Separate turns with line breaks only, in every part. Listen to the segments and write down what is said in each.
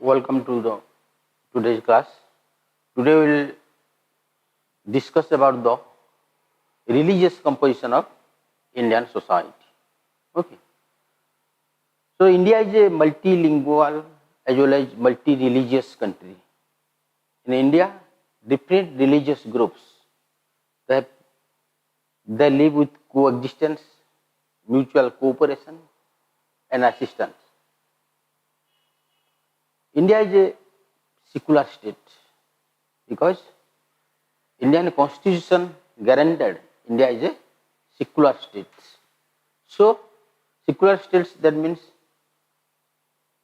Welcome to the today's class. Today we will discuss about the religious composition of Indian society. Okay. So India is a multilingual as well as multi-religious country. In India, different religious groups they live with coexistence, mutual cooperation, and assistance. India is a secular state because Indian constitution guaranteed India is a secular state. So secular states, that means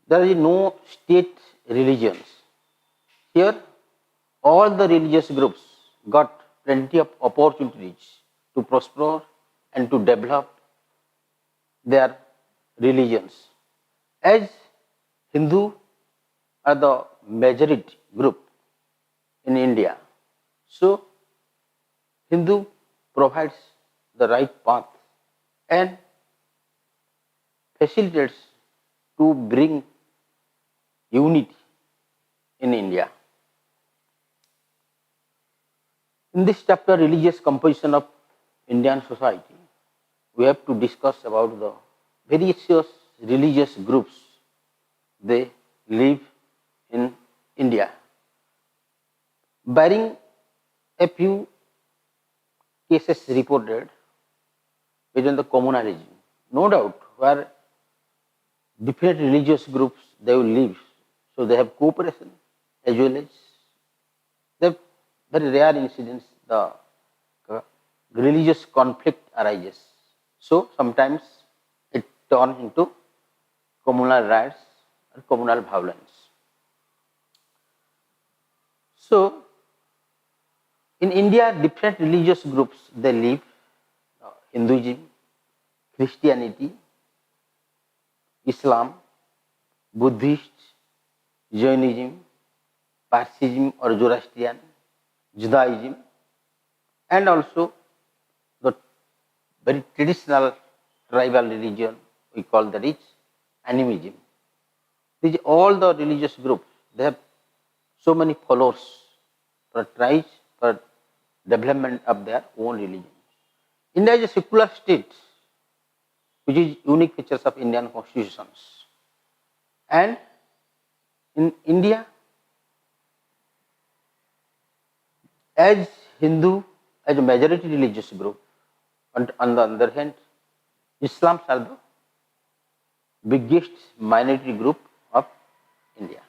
there is no state religions. Here all the religious groups got plenty of opportunities to prosper and to develop their religions. As Hindu are the majority group in India, so Hindu provides the right path and facilitates to bring unity in India. In this chapter, religious composition of Indian society, we have to discuss about the various religious groups they live in India, barring a few cases reported based on the communalism. No doubt, where different religious groups they will live, so they have cooperation as well as they have very rare incidents. The religious conflict arises. So sometimes it turns into communal riots or communal violence. So in India, different religious groups they live: Hinduism, Christianity, Islam, Buddhist, Jainism, Parsism or Zoroastrian, Judaism, and also the very traditional tribal religion we call that is animism. These all the religious groups, they have so many followers for tribes for development of their own religion. India is a secular state, which is unique features of Indian constitutions. And in India, as Hindu as a majority religious group, and on the other hand, Islam are the biggest minority group of India.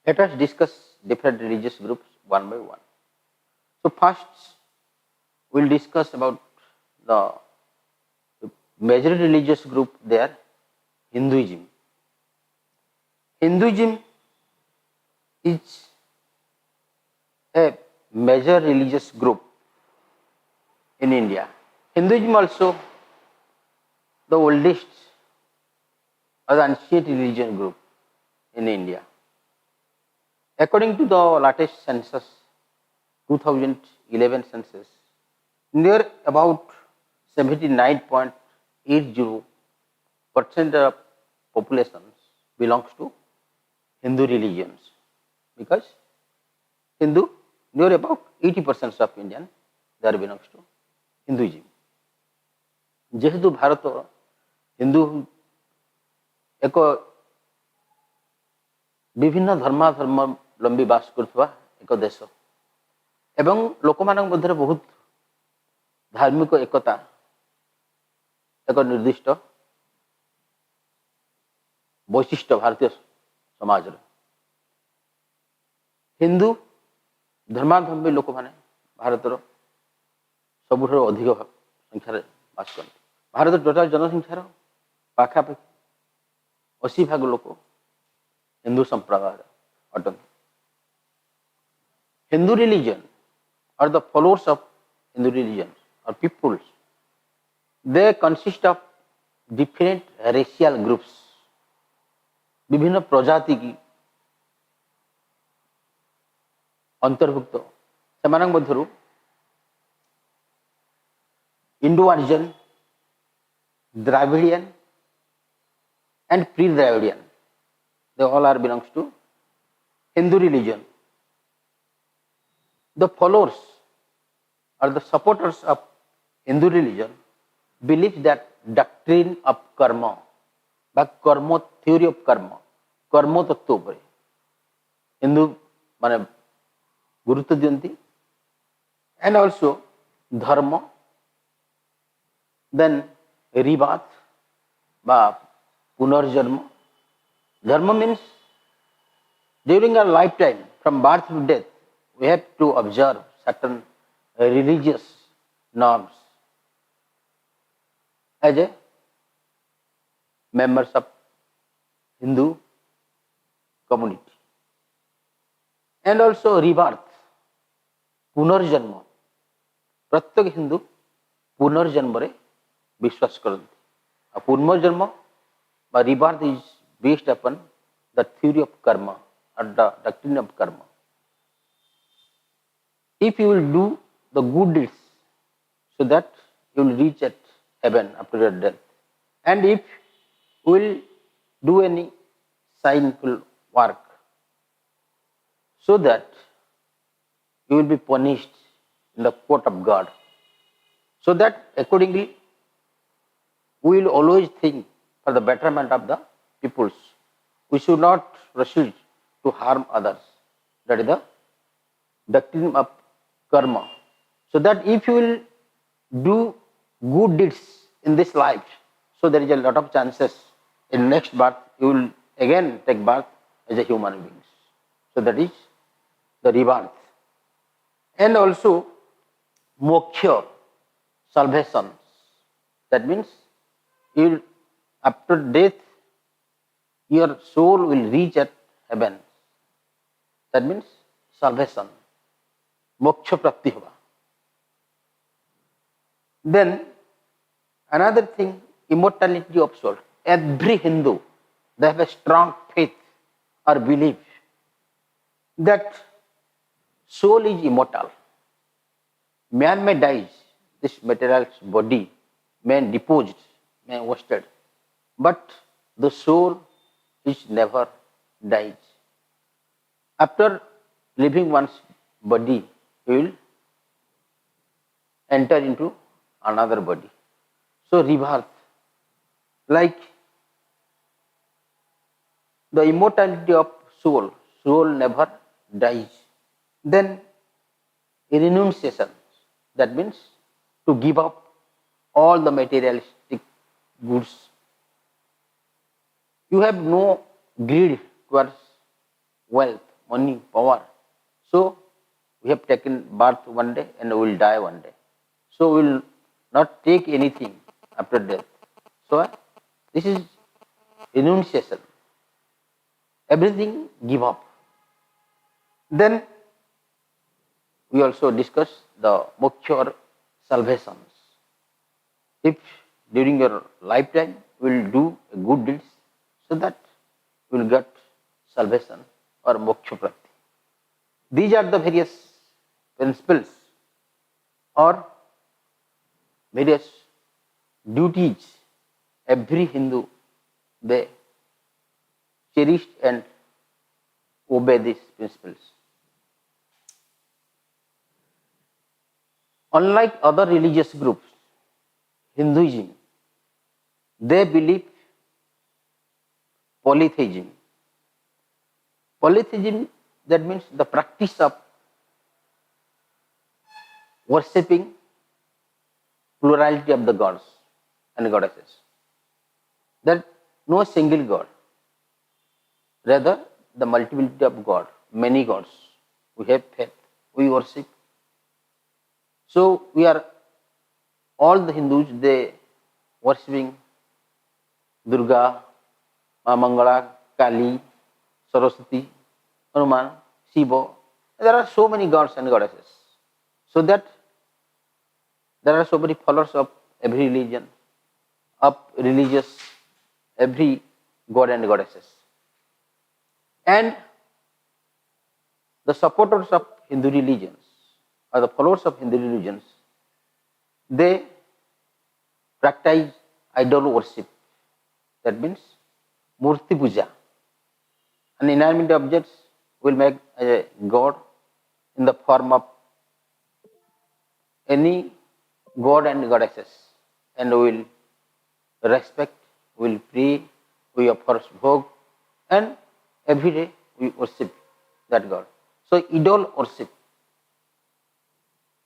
Let us discuss different religious groups one by one. So first, we will discuss about the major religious group there, Hinduism. Hinduism is a major religious group in India. Hinduism also the oldest or the ancient religion group in India. According to the latest census, 2011 census, near about 79.80% of population belongs to Hindu religions, because Hindu, near about 80% of Indian there belongs to Hinduism. जेहेतु भारत हिंदू एक विभिन्न धर्मावलंबी बास करथुवा एक देश एवं लोक मानक मध्य बहुत धार्मिक एकता एक निर्दिष्ट वैशिष्ट्य भारतीय समाज हिंदू धर्मावलंबी लोक माने भारतर सबुठ अधिक संख्यार बास करते। भारत टोटाल जनसंख्यार पाखापाखि 80% लोक हिंदू संप्रदाय अटंती। Hindu religion or the followers of Hindu religion or peoples, they consist of different racial groups, विभिन्न प्रजाति की अंतर्भुक्त सेमानक मध्यरु Indo Aryan, Dravidian and pre-Dravidian. They all are belongs to Hindu religion. The followers or the supporters of Hindu religion believe that doctrine of karma, বা কর্ম theory of কর্ম, কর্মতত্ত্ব উপরে হিন্দু মানে গুরুত্ব দিয়ନ୍ତି, and also dharma, then rebirth বা পুনর্জন্ম. Dharma means during our lifetime from birth to death we have to observe certain religious norms as a members of Hindu community. And also rebirth, পুনর্জন্ম. প্রত্যেক হিন্দু পুনর্জন্মরে বিশ্বাস করନ୍ତି. আর পুনর্জন্ম বা rebirth is based upon the theory of karma or the doctrine of karma. If you will do the good deeds so that you will reach at heaven after your death, and if you will do any sinful work so that you will be punished in the court of God. So that accordingly we will always think for the betterment of the peoples. We should not proceed to harm others. That is the doctrine of karma. So that if you will do good deeds in this life, so there is a lot of chances in next birth you will again take birth as a human beings. So that is the rebirth. And also moksha, salvation. That means you will, after death your soul will reach at heaven. That means salvation, moksha prapti hoga. Then another thing, immortality of soul. Every Hindu, they have a strong faith or belief that soul is immortal. Man may die, this material body may deposed, may wasted, but the soul is never dies. After leaving one's body, he will enter into another body. So rebirth, like the immortality of soul, soul never dies. Then renunciation, that means to give up all the materialistic goods. You have no greed towards wealth, money, power. So we have taken birth one day and we will die one day. So we will not take anything after death. So this is renunciation. Everything give up. Then we also discuss the moksha or salvations. If during your lifetime you will do good deeds so that you will get salvation or moksha prapti. These are the various principles or various duties every Hindu they cherish and obey these principles. Unlike other religious groups, Hinduism, they believe polytheism. Polytheism, that means the practice of worshipping plurality of the gods and goddesses. That no single god, rather the multiplicity of God, many gods. We have faith, we worship. So we are all the Hindus, they worshipping Durga, Ma Mangala, Kali, Saraswati, Hanuman, Shiva. There are so many gods and goddesses. So that there are so many followers of every religion, of religious, every god and goddesses. And the supporters of Hindu religions or the followers of Hindu religions, they practice idol worship. That means murti puja. and inanimate objects will make a god in the form of any god and goddesses, and we will respect, we will pray, we offer bhog, and every day we worship that god. So idol worship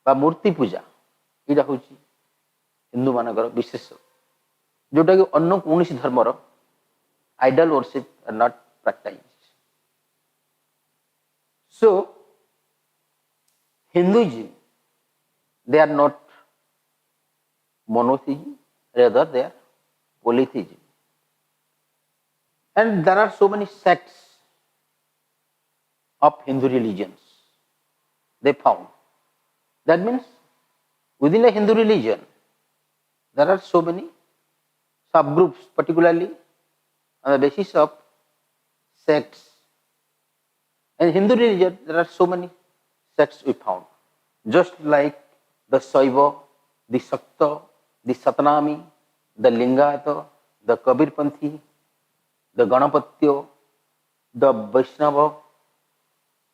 বা ମୂର୍ତ୍ତି ପୂଜା ଏଇଟା ହେଉଛି ହିନ୍ଦୁମାନଙ୍କର ବିଶେଷ, ଯେଉଁଟାକି ଅନ୍ୟ କୌଣସି ଧର୍ମର idol worship are not practiced. So Hinduism, they are not monotheism, rather they are polytheism. And there are so many sects of Hindu religions they found. That means within a Hindu religion, there are so many subgroups, particularly on the basis of sects. In Hindu religion, there are so many sects we found. Just like the Saiva, the Shakta, the Satanami, the Lingayata, the Kabirpanthi, the Ganapatya, the Vaishnava,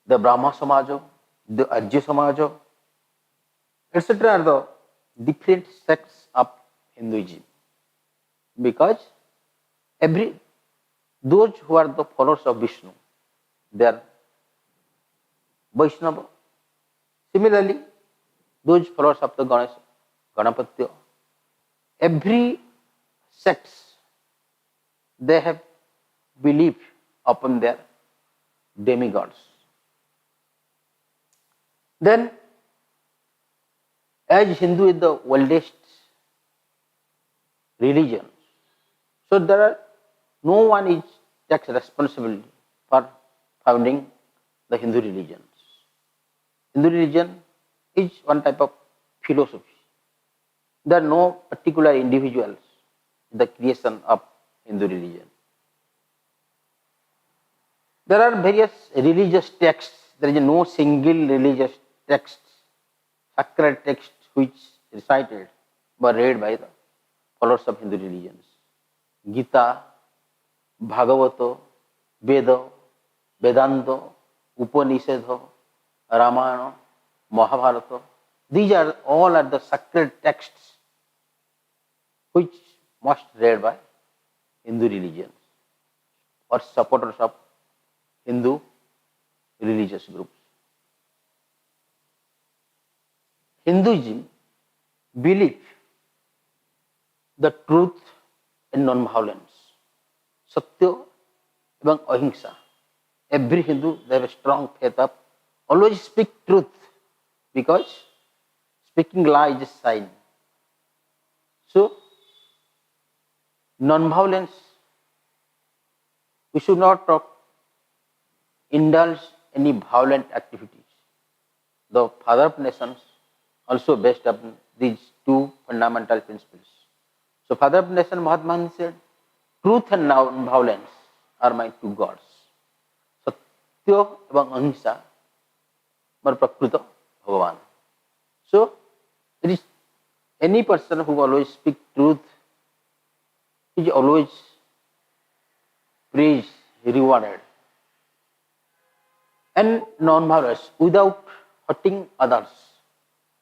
the Brahma Samaja, the Arya Samaja, etc. are the different sects of Hinduism. Because those who are the followers of Vishnu, they are Vaishnava. Similarly, those followers of the Ganapatya, every sect, they have belief upon their demigods. Then, as Hindu is the oldest religion, so no one takes responsibility for founding the Hindu religions. Hindu religion is one type of philosophy. There are no particular individuals in the creation of Hindu religion. There are various religious texts. There is no single religious text, sacred text, which recited or read by the followers of Hindu religions. Gita, Bhagavata, Veda, Vedanta, Upanishad, Ramayana, Mahabharata. These are all the sacred texts which must read by Hindu religions or supporters of Hindu religious groups. Hinduism believes the truth and non-violence, Satya and Ahimsa. Every Hindu, they have a strong faith of always speak truth, because speaking lie is a sign. So, non-violence, we should not indulge any violent activities. The Father of Nations also based upon these two fundamental principles. So, Father of Nations Mahatma Gandhi said, truth and non-violence are my two gods. Satya and Ahimsa are Prakrita Bhagavan. So, there is any person who always speaks truth is always praised, rewarded. And non-violence, without hurting others,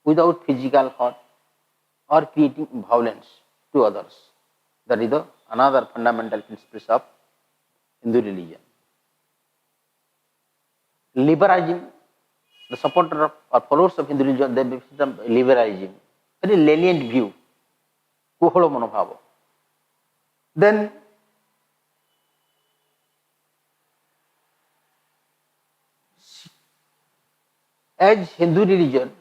without physical hurt or creating violence to others. That is another fundamental principle of Hindu religion. Liberalism, the supporter of or followers of Hindu religion, they become liberalism, very lenient view, Kuholo Manobhava. Then as Hindu religion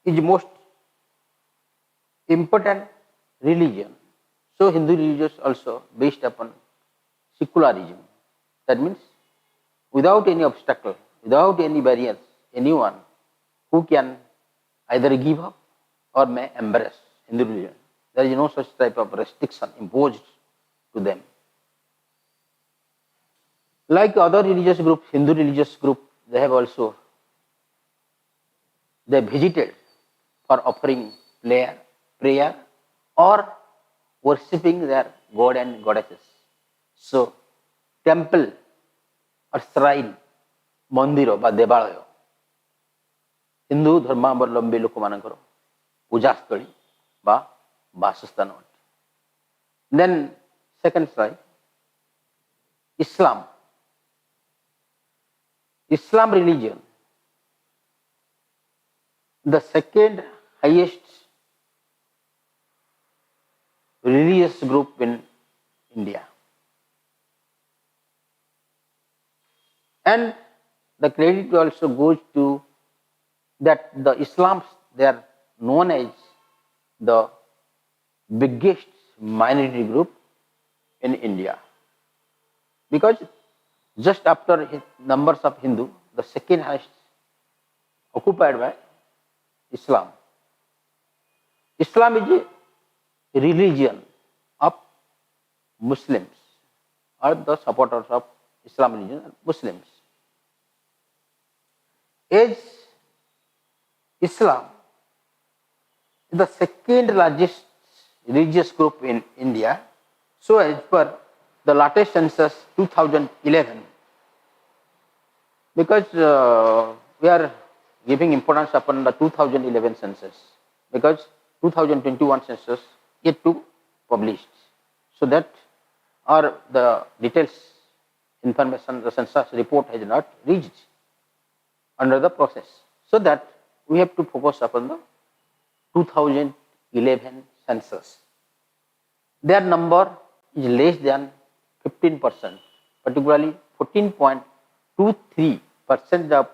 is most important religion, so Hindu religion is also based upon secularism. That means without any obstacle, without any barriers, anyone who can either give up or may embrace Hindu religion. There is no such type of restriction imposed to them. Like other religious groups, Hindu religious group, they have also they visited for offering prayer or worshipping their god and goddesses. So, temple और shrine मंदिर बा देवालय हिंदू धर्मावलंबी लोक मानकर पूजास्थली बा बासस्थान अटे। Then second slide Islam. Islam religion the second highest religious group in India, and the credit also goes to that the Islams, they are known as the biggest minority group in India, because just after numbers of Hindu, the second highest occupied by Islam. Islam is a religion of Muslims, or the supporters of Islam religion are Muslims. As Islam is the second largest religious group in India, so as per the latest census 2011, because we are giving importance upon the 2011 census, because 2021 census yet to published, so that or the details information, the census report has not reached under the process, so that we have to focus upon the 2011 census. Their number is less than 15%, particularly 14.23% of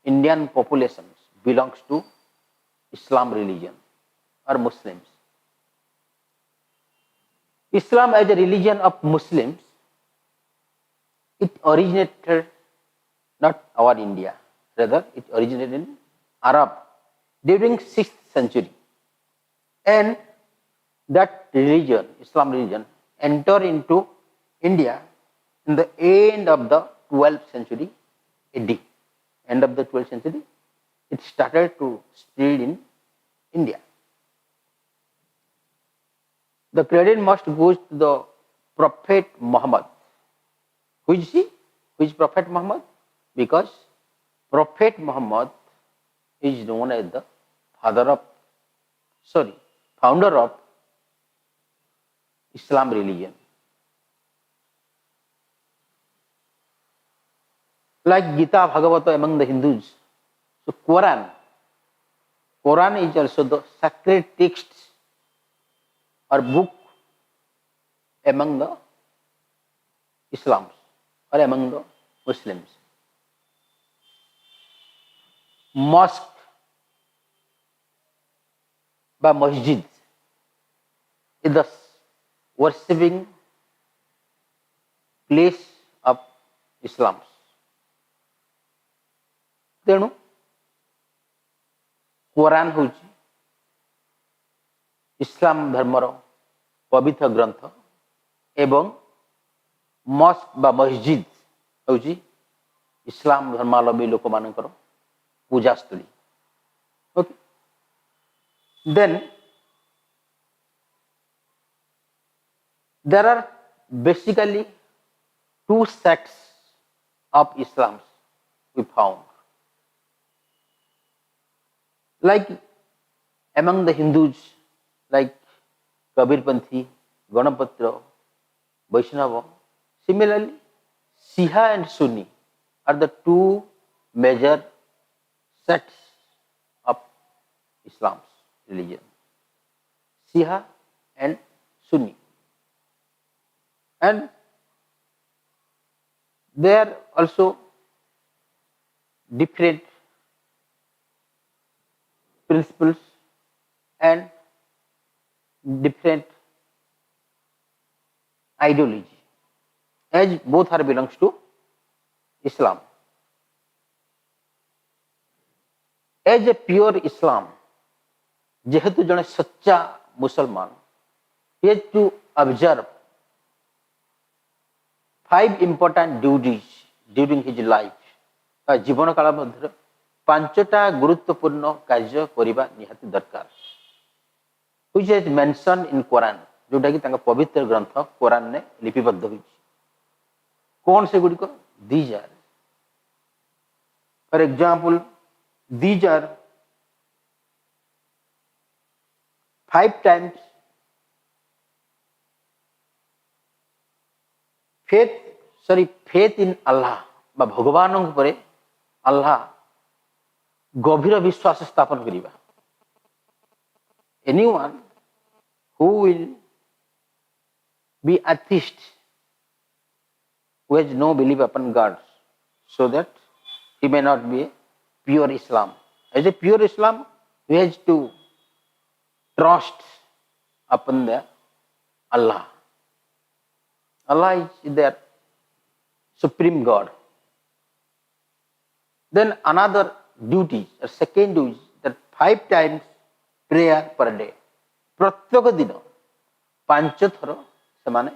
Indian population belongs to Islam religion or Muslims. Islam as a religion of Muslims, it originated not our India, rather it originated in Arab during 6th century, and that religion, Islam religion, entered into India in the end of the 12th century AD. End of the 12th century, it started to spread in India. The credit must go to the Prophet Muhammad. Who is he? Who is Prophet Muhammad? Because Prophet Muhammad is known as the founder of Islam religion. Like Gita, Bhagavata among the Hindus, so Quran is also the sacred text or book among the Islams or among the Muslims. Mosque by masjid is the worshipping place of Islam. तेणु कुरान हूँ इस्लाम धर्मर पवित्र ग्रंथ एवं Musk बा मस्जिद हूँ इस्लाम धर्मावलंबी लोक मानकर पूजास्थली. Okay, then there are basically two sects of Islam we found. Like among the Hindus, like Kabirpanthi, Ganapatra, Vaishnava. Similarly, Shia and Sunni are the two major sects of Islam's religion. Shia and Sunni. And they are also different principles and different ideology, as both are belongs to Islam. As a pure Islam, जेहेतु जने सच्चा मुसलमान, he has to observe 5 important duties during his life. जीवन काल मध्य 5टा गुरुत्वपूर्ण कार्य करिबा निहाती दरकार, which is mentioned in Quran, जोटा कि तांका पवित्र ग्रंथ कुरान ने लिपिबद्ध होइछि. कौन से गुडी को? these are, for example, these are 5 times faith in Allah বা ভগবানଙ୍କ উপরে আল্লাহ গভীর বিশ্বাস স্থাপন করিবা। Anyone who will be atheist, who has no belief upon God, so that he may not be a pure Islam. As a pure Islam, he has to trust upon the Allah. Allah is their supreme God. Then another duty, a second duty, that 5 times prayer per day. প্রত্যেক দিন 5 থর ସେମାନେ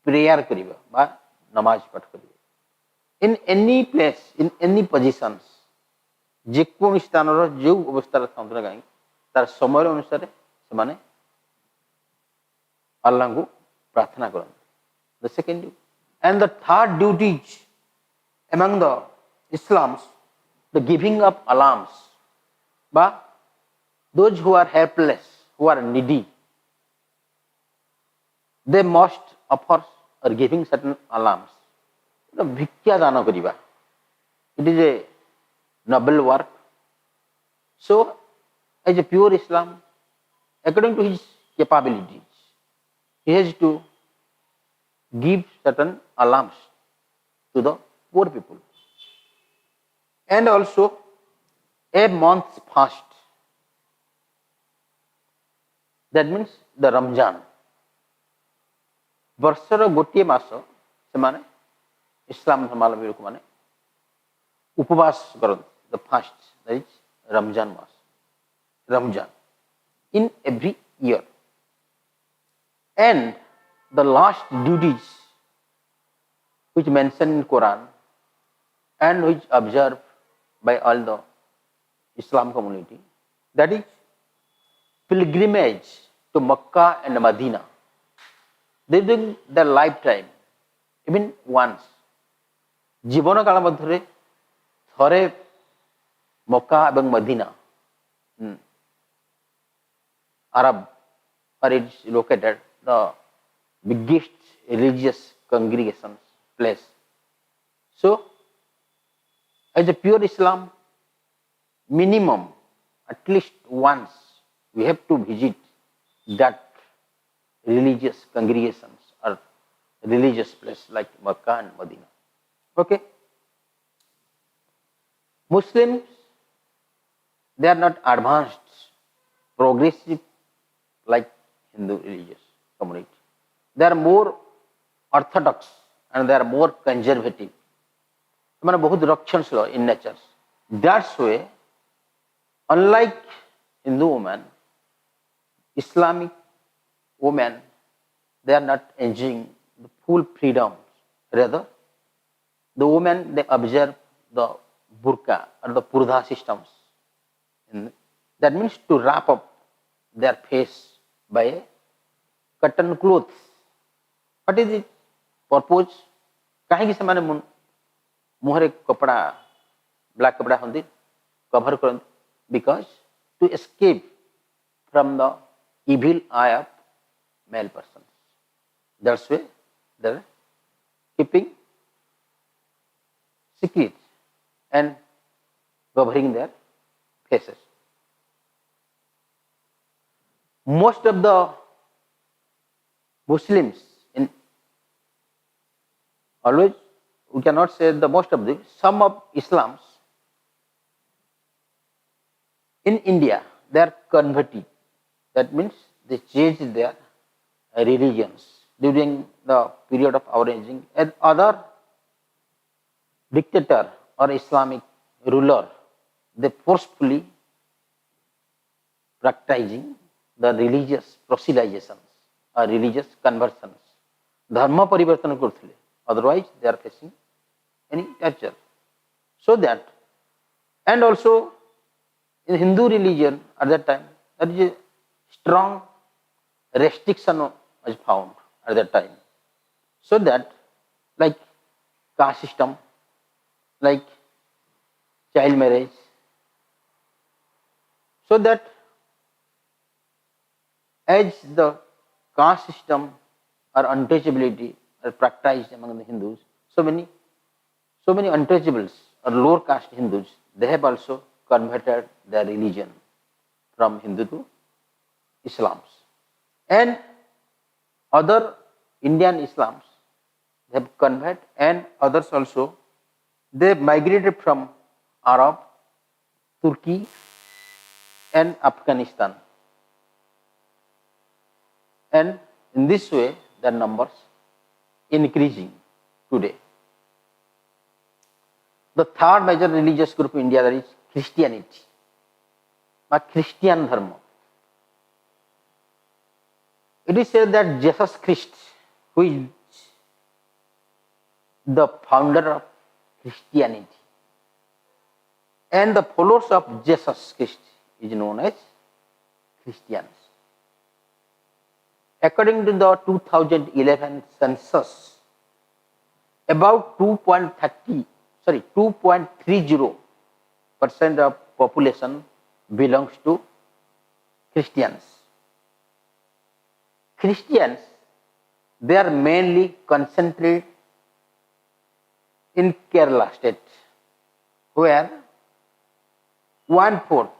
prayer করিবা বা নামাজ পাঠ করিবা। In any place, in any positions, যে কোন স্থানর যে অবস্থাରେ ଥାନ୍ତୁ ନା କାହିଁକି ତାର ସମୟ ଅନୁସାରେ ସେମାନେ ଆଲ୍ଲାହଙ୍କୁ ପ୍ରାର୍ଥନା କରନ୍ତି। The second duty. And the third duty among the Islams, the giving of alms. But those who are helpless, who are needy, they must offer or giving certain alms. The bhikya dana kariba. It is a noble work. So, as a pure Islam, according to his capabilities, he has to give certain alms to the poor people. And also a month's fast. That means the Ramjan. ବର୍ଷର ଗୋଟିଏ ମାସ ସେମାନେ ଇସଲାମ ଧର୍ମାବଲମ୍ବୀ ଲୋକମାନେ ଉପବାସ କରନ୍ତି, the fast, that is Ramjan ମାସ, Ramjan, in every year. And the last duties which mentioned in Quran and which observed by all the Islam community, that is pilgrimage to Makkah and Medina. During their lifetime, even once, জীবন কাল মধ্যে থরে মক্কা এবং Medina, Arab, where it is located, the biggest religious congregations place. So, as a pure Islam, minimum at least once we have to visit that religious congregations or religious place like Makkah and Medina. Okay. Muslims, they are not advanced, progressive like Hindu religious community. They are more orthodox and they are more conservative. ସେମାନେ ବହୁତ ରକ୍ଷଣଶୀଳ in nature. That's why, unlike Hindu women, Islamic women, they are not enjoying the full freedom. Rather, the women, they observe the burqa or the purda systems. That means to wrap up their face by a cotton clothes. What is it purpose? କାହିଁକି ସେମାନେ ମୁହଁରେ କପଡ଼ା, black କପଡ଼ା ହନ୍ତି cover କରନ୍ତି? Because to escape from the evil eye of male persons. That's why they're keeping secret and covering their faces. Most of the Muslims, in always we cannot say the most of the, some of Islams in India, they are converted. That means they changed their religions during the period of our aging. And other dictator or Islamic ruler, they forcefully practicing the religious proselytizations or religious conversions. Dharma parivartana korthile. Otherwise, they are facing any torture. So that, and also in Hindu religion at that time, there is a strong restriction was found at that time. So that, like caste system like child marriage, so that as the caste system or untouchability are practiced among the Hindus, so many untouchables or lower caste Hindus, they have also converted their religion from Hindu to Islam. And other Indian Islams, they have converted, and others also, they migrated from Arab, Turkey and Afghanistan. And in this way, the numbers increasing today. The third major religious group in India, that is Christianity, or Christian Dharma. It is said that Jesus Christ, who is the founder of Christianity, and the followers of Jesus Christ is known as Christians. According to the 2011 census, about 2.30% of population belongs to Christians. Christians, they are mainly concentrated in Kerala state, where 1/4,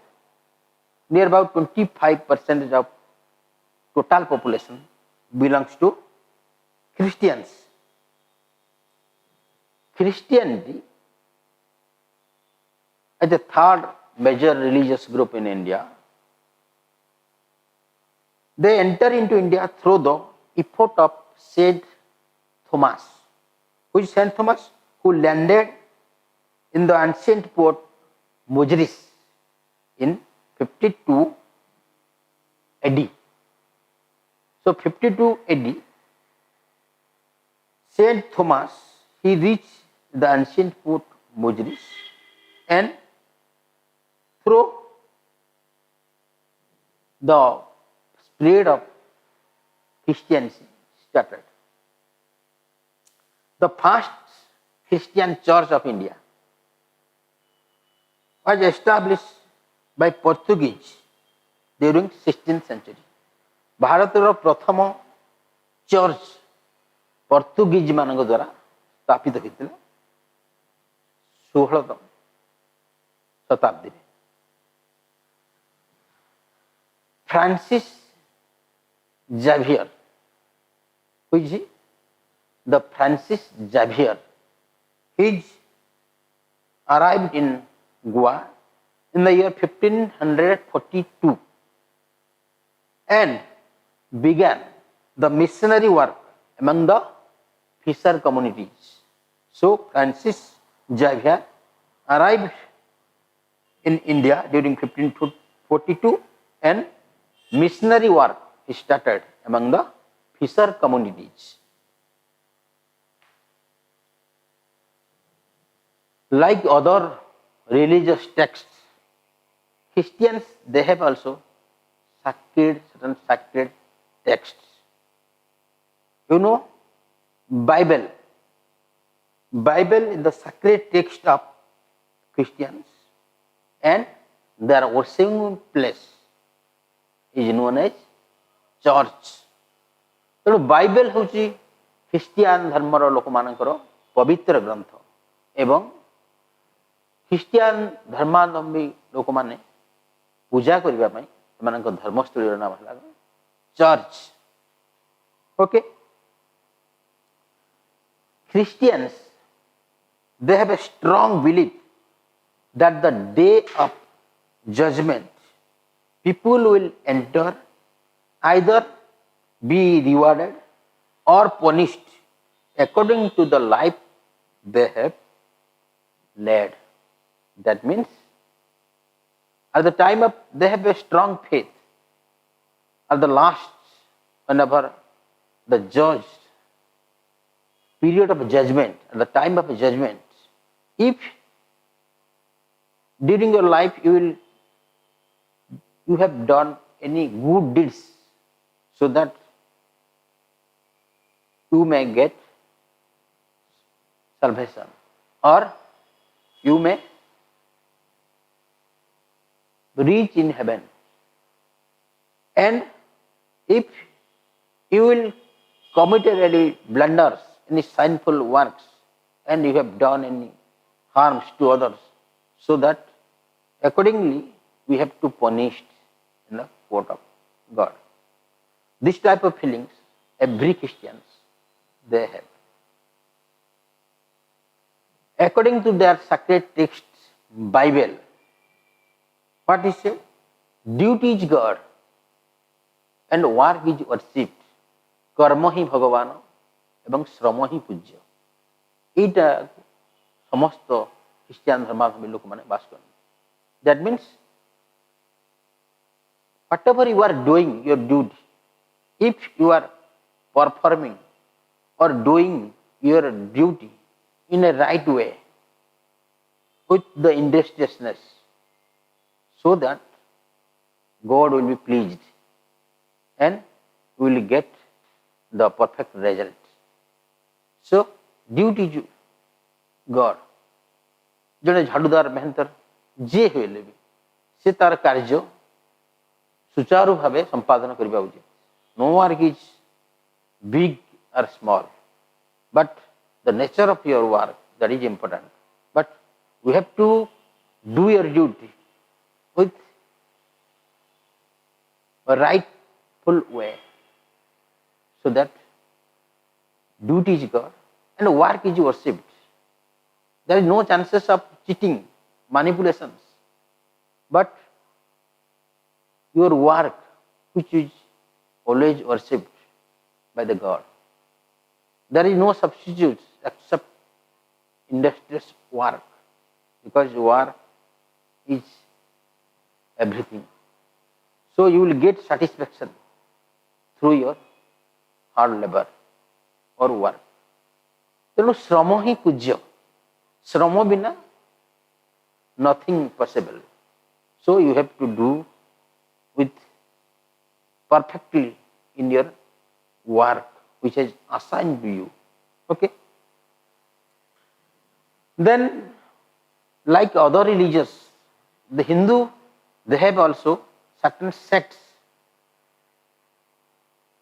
near about 25% of total population belongs to Christians. Christianity, as the third major religious group in India, they enter into India through the effort of Saint Thomas. Who is Saint Thomas? Who landed in the ancient port Mojris in 52 AD. So 52 AD, Saint Thomas, he reached the ancient port Mojris, and through the spread of Christianity started. The first Christian Church of India was established by Portuguese during 16th century. भारतर प्रथम church Portuguese मान द्वारा स्थापित होता 16 शताब्दी में. Francis Xavier, who is he? The Francis Xavier, he arrived in Goa in the year 1542 and began the missionary work among the fisher communities. So Francis Xavier arrived in India during 1542 and missionary work started among the fisher communities. Like other religious texts, Christians, they have also certain sacred texts. You know, Bible is the sacred text of Christians, and their worshiping place is known as church. तेणु Bible हूँ Christian धर्मर लोक मानकर पवित्र ग्रंथ एवं Christian धर्मावलंबी लोक माने पूजा करने धर्मस्थली नाम है church. Okay, Christians, they have a strong belief that the day of judgment people will enter, either be rewarded or punished according to the life they have led. That means at the time of, they have a strong faith. At the last, whenever the judge, period of judgment, at the time of judgment, if during your life you have done any good deeds, so that you may get salvation, or you may reach in heaven. And if you will commit any blunders, any sinful works, and you have done any harms to others, so that accordingly we have to punish in the court of God. This type of feelings every Christians they have. According to their sacred text, Bible, what is it? Duty is God and work is worshipped. कर्म ही भगवान एवं श्रम ही पूज्य. एटा समस्त Christian धर्मावलंबी लोक माने बास करन. That means whatever you are doing your duty, if you are performing or doing your duty in a right way with the industriousness, so that God will be pleased and you will get the perfect result. So duty to God. जड़े झाड़ूदार मेहनतर जे होइले भी से तार कार्य सुचारू भावे संपादन करबा उचित. No work is big or small, but the nature of your work, that is important. But we have to do your duty with a rightful way, so that duty is God and work is worshipped. There is no chances of cheating, manipulations, but your work, which is always worshipped by the God. There is no substitutes except industrious work, because work is everything. So you will get satisfaction through your hard labor or work. तेणु श्रम ही पूज्य. श्रम बिना nothing possible. So you have to do with perfectly in your work which is assigned to you. Okay. Then, like other religions, the Hindu, they have also certain sects.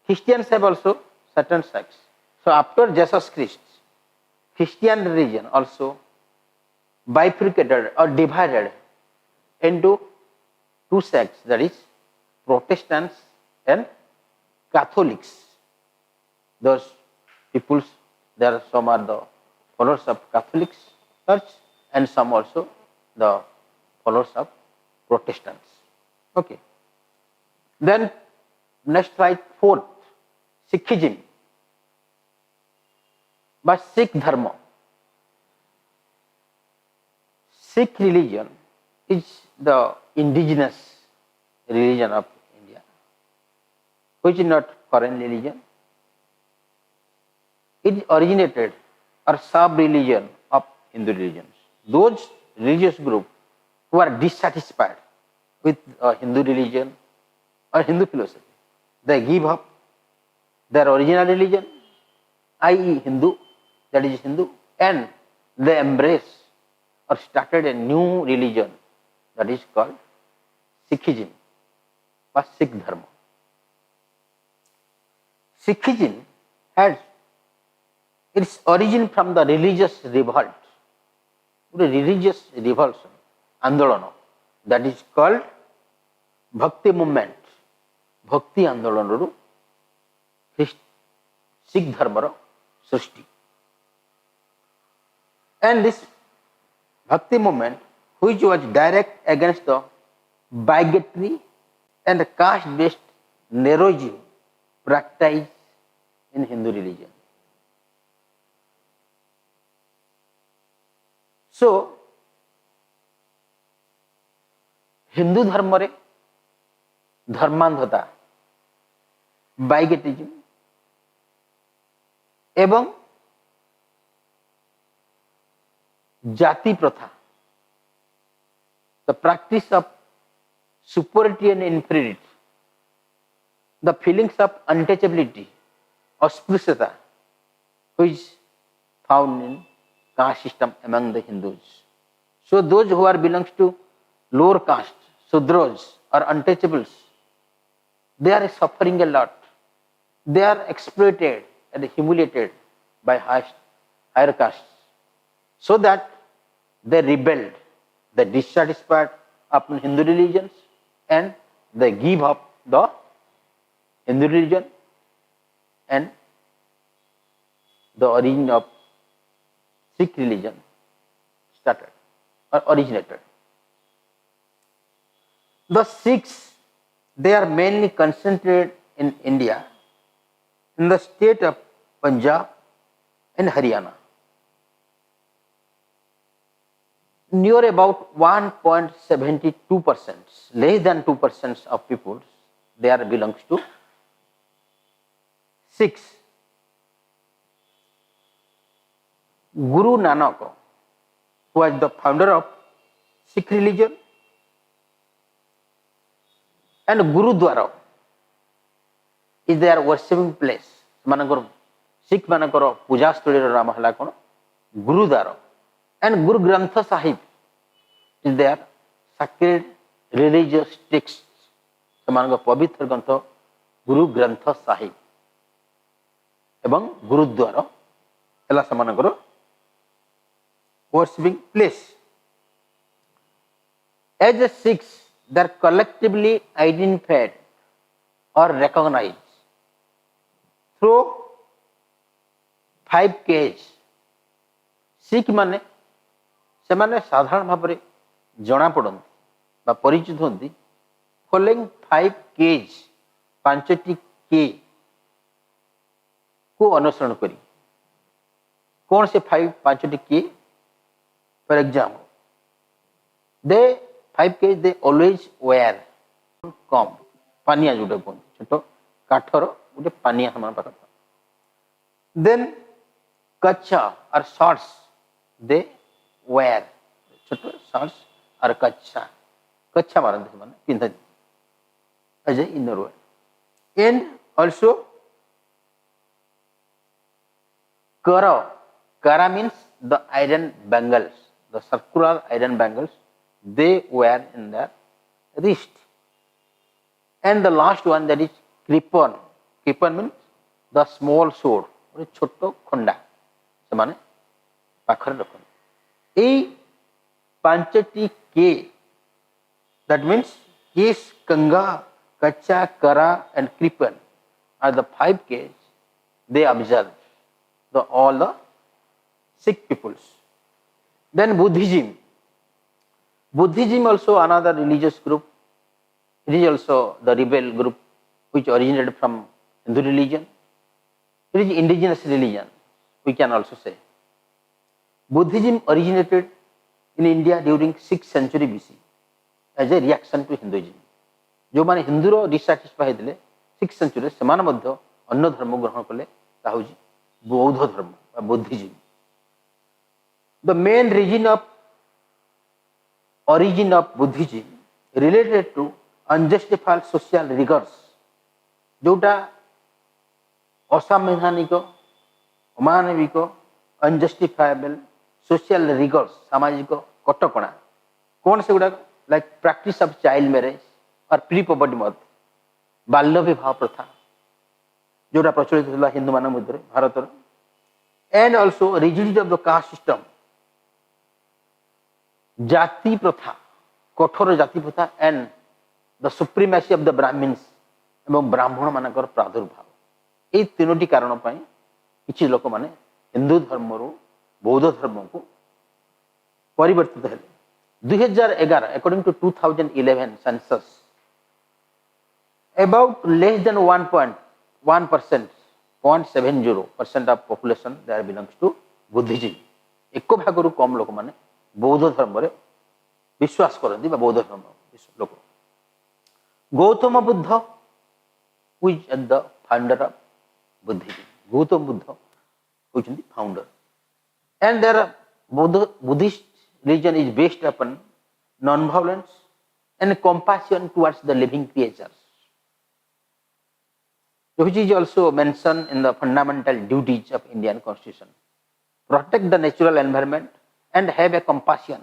Christians have also certain sects. So after Jesus Christ, Christian religion also bifurcated or divided into two sects, that is Protestants and Catholics. Those peoples, there are some are the followers of Catholic Church and some also the followers of Protestants. Okay. Then next slide, fourth, Sikhism. But Sikh Dharma. Sikh religion is the indigenous religion of India, which is not foreign religion. It originated or sub-religion of Hindu religions. Those religious groups who are dissatisfied with Hindu religion or Hindu philosophy, they give up their original religion, i.e. Hindu, that is Hindu, and they embrace or started a new religion that is called Sikhism or Sikh Dharma. Sikhism had its origin from the religious revolt, the religious revolution, Andolana, that is called Bhakti movement. Bhakti Andolanaru Sikh Dharma Srishti. And this Bhakti movement, which was direct against the bigotry and caste-based narrowism practiced in Hindu religion. So, Hindu Dharma re धर्मांधता, बाइगेटिज्म एवं जाति प्रथा, the practice of superiority and inferiority, the feelings of untouchability, auspiciousness, which is found in caste system among the Hindus. So those who are belongs to lower caste, Sudras or untouchables, they are suffering a lot. They are exploited and humiliated by higher castes. So that they rebelled, they dissatisfied upon Hindu religions and they give up the Hindu religion and the origin of Sikh religion started or originated. The Sikhs, they are mainly concentrated in India, in the state of Punjab and Haryana. Near about 1.72%, less than 2% of people, they are belongs to Sikhs. Guru Nanak, who was the founder of Sikh religion, and Gurudwara is their worshipping place. Sikh manakar puja stholira naam hala kon Gurudwara, and Guru Granth Sahib is their sacred religious texts. ସେମାନଙ୍କ ପବିତ୍ର ଗ୍ରନ୍ଥ ଗୁରୁ ଗ୍ରନ୍ଥ ସାହିବ ଏବଂ ଗୁରୁଦ୍ୱାର ହେଲା ସେମାନଙ୍କର worshipping place. As the Sikhs, they are collectively identified or recognized through 5 Ks. Sikh ମାନେ ସେମାନେ ସାଧାରଣ ଭାବରେ ଜଣା ପଡ଼ନ୍ତି ବା ପରିଚିତ ହୁଅନ୍ତି following 5 Ks, 5ଟି K को अनुसरण करी. कौन से 5टी K? For example, they 5 Ks they always wear comb, पानिया जोटा कहते छोट काठर गोटे पानिया समान पाख. Then कच्छा or shorts they wear, छोट shorts or कच्छा मारते ସେମାନେ ପିନ୍ଧନ୍ତି as a inner wear. And also kara means the iron bangles, the circular iron bangles they wear in their wrist. And the last one, that is kripan. Kripan means the small sword, छोट खंडा ସେମାନେ ପାଖରେ ରଖନ୍ତି. ଏଇ 5ଟି K, that means Kes, Kanga, Kacha, Kara and Kripan are the 5 Ks they observe all the Sikh peoples. Then Buddhism also another religious group. It is also the rebel group which originated from Hindu religion. It is indigenous religion, we can also say. Buddhism originated in India during 6th century BC as a reaction to Hinduism. जो माने हिंदूर डिसैटिस्फाई हेले 6th century सेमान मध्य अन्य धर्म ग्रहण कले ता होची बौद्ध धर्म बा Buddhism. The main origin of Buddhism related to unjustified social rigors, जोटा असंवैधानिक अमानविक unjustifiable social rigors, सामाजिक कटकणा कौन से गुड़ा like practice of child marriage और प्री पॉवर्टी मत, बाल्य विवाह प्रथा जोटा प्रचलित था हिंदू मान मध्य Bharat. And also rigidity of the caste system, जाति प्रथा, कठोर जाति प्रथा and the supremacy of the brahmins एवं ब्राह्मण मानकर प्रादुर्भाव. ये तीनोटी कारण पाई किछि लोक माने हिंदू धर्म रु बौद्ध धर्म को परिवर्तित हेले. 2011 according to 2011 census, about less than 1.1%, 0.70% of population there belongs to Buddhism. एक भागरु कम लोक माने बौद्ध धर्म रे विश्वास करନ୍ତି बा बौद्ध धर्म लोक. Gautam Buddha who is the founder of Buddhism. Gautam Buddha होचंती founder. And their Buddhist religion is based upon non-violence and compassion towards the living creatures, which is also mentioned in the fundamental duties of Indian Constitution, protect the natural environment, and have a compassion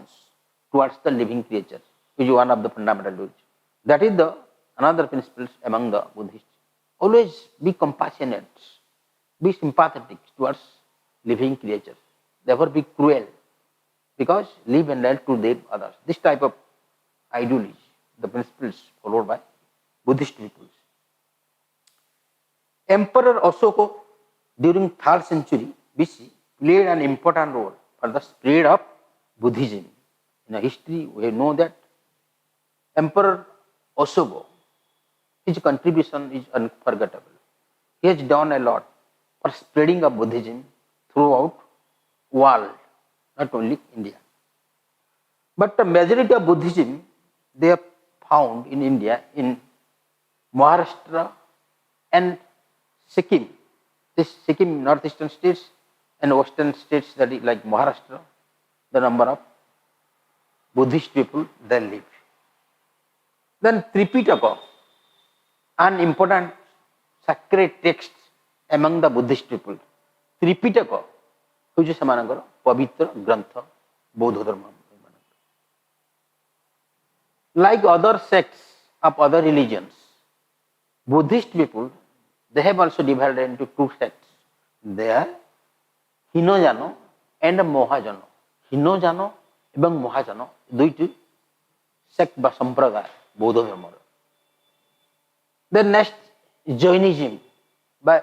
towards the living creature, which is one of the fundamental duties. That is the another principle among the Buddhists. Always be compassionate, be sympathetic towards living creatures. Never be cruel, because live and let to live others. This type of ideology, the principles followed by Buddhist peoples. Emperor Ashoka during 3rd century BC played an important role for the spread of Buddhism. In the history, we know that Emperor Ashoka, his contribution is unforgettable. He has done a lot for spreading of Buddhism throughout world, not only India. But the majority of Buddhism they are found in India, in Maharashtra and Sikkim. This Sikkim, northeastern states and western states, that is like Maharashtra, the number of Buddhist people there live. Then Tripitaka, an important sacred text among the Buddhist people. Tripitaka, which is semanଙ୍କର ପବିତ୍ର ଗ୍ରନ୍ଥ ବୌଦ୍ଧ ଧର୍ମ. Like other sects of other religions, Buddhist people, they have also divided into two sects. They are Hinojano and Mohajano. Hinojano এবং মহাজন দুইটি sect বা সম্প্রদায় বৌদ্ধ ধর্মের। দেন next Jainism বা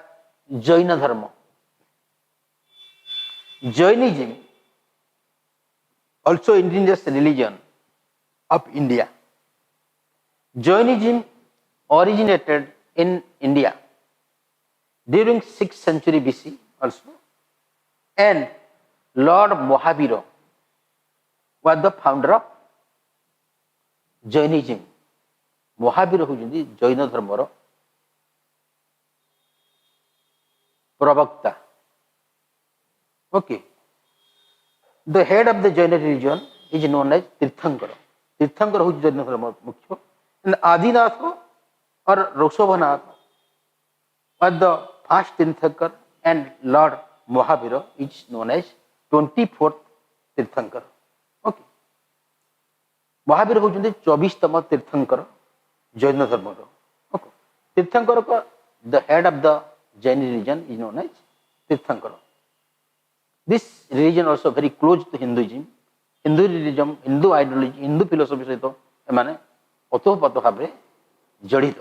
জৈন ধর্ম। Jainism, also indigenous religion of India. Jainism originated in India during 6th century BC also, and Lord Mahavira was the founder of Jainism. Mahavira houjandi Jaina dharmar pravakta. Okay. The head of the Jaina religion is known as Tirthankara. Tirthankara who is Jaina dharma mukhya. And Adinatha or Roshavanath was the first Tirthankara, and Lord Mahavira is known as 24th Tirthankara. Okay. Mahavira who is the 24th Tirthankara Jaina dharma. Okay. Tirthankara, the head of the Jaina religion is known as Tirthankara. This religion also very close to Hinduism. Hindu religion, Hindu ideology, Hindu philosophy सहित एमाने ओतोपतो भाबरे जड़ित.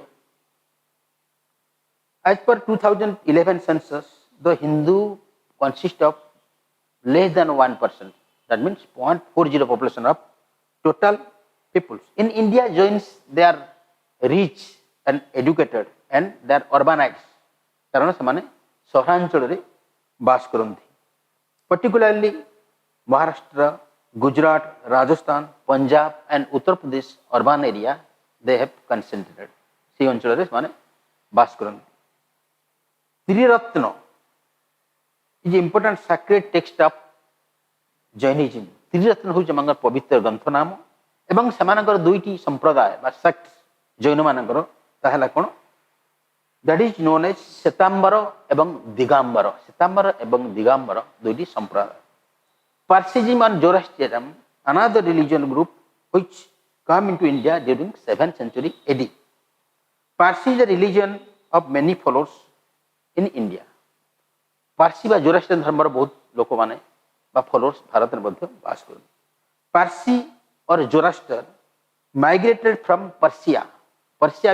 As per 2011 census, the Hindu consist of less than 1%. That means 0.40 population of total peoples. In India, Jains they are rich and educated and they are urbanized. कारण सेमाने सहरांचल रे बास करंती. Particularly Maharashtra, Gujarat, Rajasthan, Punjab and Uttar Pradesh urban area they have concentrated. See अंचल रे माने बास करंती. Triratna is important sacred text of Jainism. Triratna होउछ मंगर पवित्र ग्रंथ नाम एवं सेमानकर दुईटी संप्रदाय बा सेक्ट जैन मानकर ताहला कोन, that is known as Svetambara এবং Digambara. Svetambara এবং Digambara দুইটি সম্প্রদায়. Parsism and Zoroastrianism, another religion group which come into India during 7th century AD. Parsi is a religion of many followers in India. Parsi বা Zoroastrian ধর্মର ବହୁତ ଲୋକମାନେ বা followers ଭାରତରେ ମଧ୍ୟ ବାସ କରନ୍ତି. Parsi or Zoroaster migrated from Persia. Persia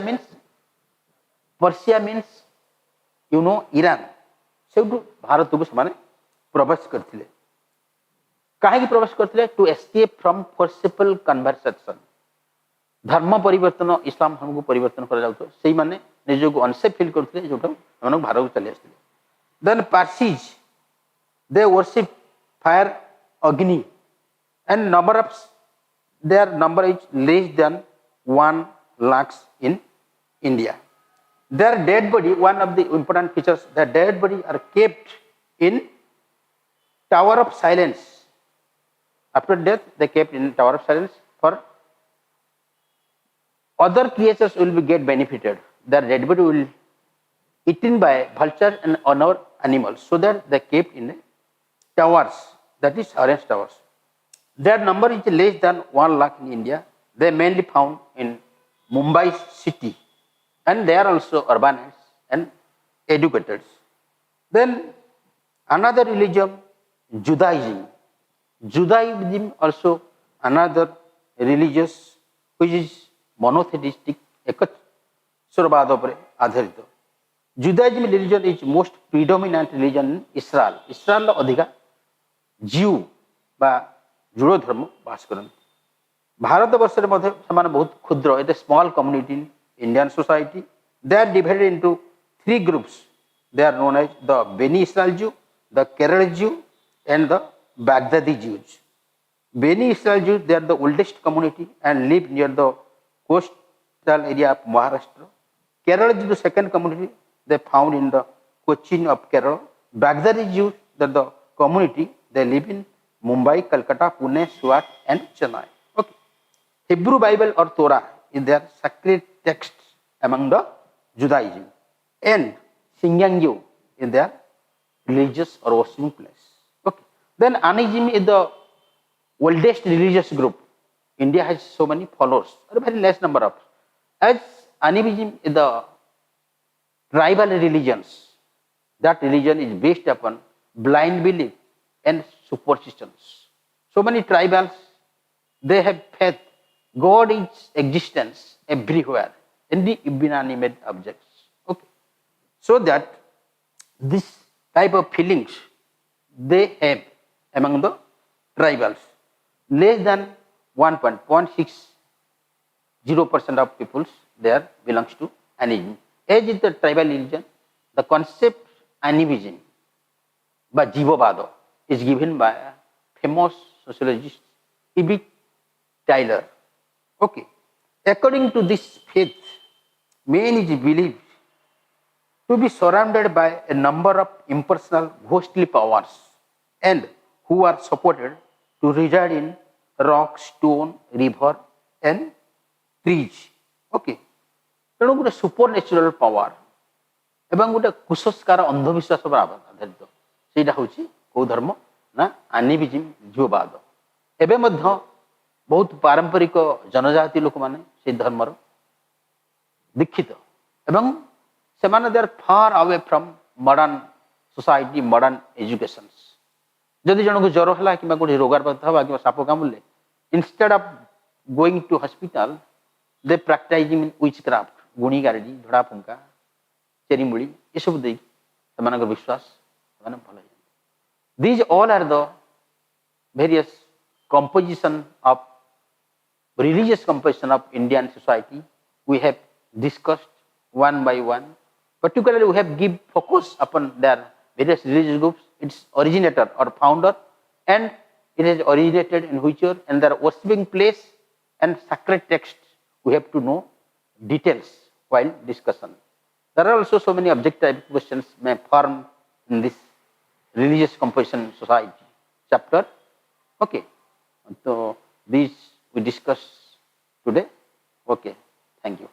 means you know Iran. सेउटु भारतକୁ ସେମାନେ प्रवेश करथिले. काहेकि प्रवेश करथिले? To escape from forcible conversation. धर्म परिवर्तन, इस्लाम धर्मको परिवर्तन करा जाउतो, सेही माने निजको अनसेफ फील करथिले, जोटा हमन भारतକୁ चली आस्थिले. Then Parsis, they worship fire, Agni, and their number is less than 1 lakhs in India. Their dead body, one of the important features, their dead body are kept in Tower of Silence. After death, they kept in Tower of Silence for other creatures will be get benefited. Their dead body will eaten by vultures and other animals, so that they kept in a towers, that is orange towers. Their number is less than 1 lakh in India. They mainly found in Mumbai city, and they are also urbanites and educated. Then another religion, Judaism. Judaism also another religious which is monotheistic, ekaswarabad upare adharito. Judaism religion is most predominant religion in Israel. Israel अधिका Jew बा जुड़ो धर्म बास करते. भारत वर्ष में बहुत क्षुद्र, it small community in Indian society. They are divided into 3 groups. They are known as the Bene Israel Jew, the Kerala Jew, and the Baghdadi Jews. Beni Israel Jews, they are the oldest community and live near the coastal area of Maharashtra. Kerala Jews, the second community, they found in the Cochin of Kerala. Baghdadi Jews, they are the community, they live in Mumbai, Calcutta, Pune, Surat, and Chennai. Okay. Hebrew Bible or Torah is their sacred text among the Judaism, and Xinjiang is their religious or worshiping place. Okay. Then Animism is the oldest religious group. India has so many followers, a very less number of. As Animism is the tribal religions, that religion is based upon blind belief and superstitions. So many tribals, they have faith God is existence everywhere in the inanimate objects. Okay. So that this type of feelings they have among the tribals. Less than 1.60% of peoples there belongs to animism. As is the tribal religion, the concept animism by Jivavada is given by a famous sociologist E.B. Taylor. Okay. According to this faith, man is believed to be surrounded by a number of impersonal ghostly powers and who are supported to reside in rock, stone, river and trees. Okay. ତେଣୁ ଗୋଟେ ସୁପରନ୍ୟାଚୁରାଲ power ଏବଂ ଗୋଟେ କୁସଂସ୍କାର ଅନ୍ଧବିଶ୍ୱାସ ଆଧାରିତ ସେଇଟା ହେଉଛି କେଉଁ ଧର୍ମ ନା ଆନିମିଜିମ୍ ଜୀବବାଦ. ଏବେ ମଧ୍ୟ ବହୁତ ପାରମ୍ପରିକ ଜନଜାତି ଲୋକମାନେ ସେଇ ଧର୍ମର ଦୀକ୍ଷିତ ଏବଂ ସେମାନେ they are far away from modern society, modern educations. ଯଦି ଜଣକୁ ଜ୍ୱର ହେଲା କିମ୍ବା କୋଉଠି ରୋଗାକ୍ରାନ୍ତ ହେବା କିମ୍ବା ସାପ କାମୁଡ଼ିଲେ, instead of going to hospital they practising witchcraft, ଗୁଣି ଗାରେଡ଼ି, ଝଡ଼ା ଫୁଙ୍କା, ଚେରିମୂଳି ଏସବୁ ଦେଇକି ସେମାନଙ୍କର ବିଶ୍ୱାସ ସେମାନେ ଭଲ ହେଇଯାନ୍ତି. These all are the various composition of religious composition of Indian society. We have discussed one by one. Particularly, we have give focus upon their various religious groups, its originator or founder, and it has originated in which year, and their worshipping place and sacred text. We have to know details while discussion. There are also so many objective questions may form in this religious composition society chapter. Okay, so these we discuss today. Okay, thank you.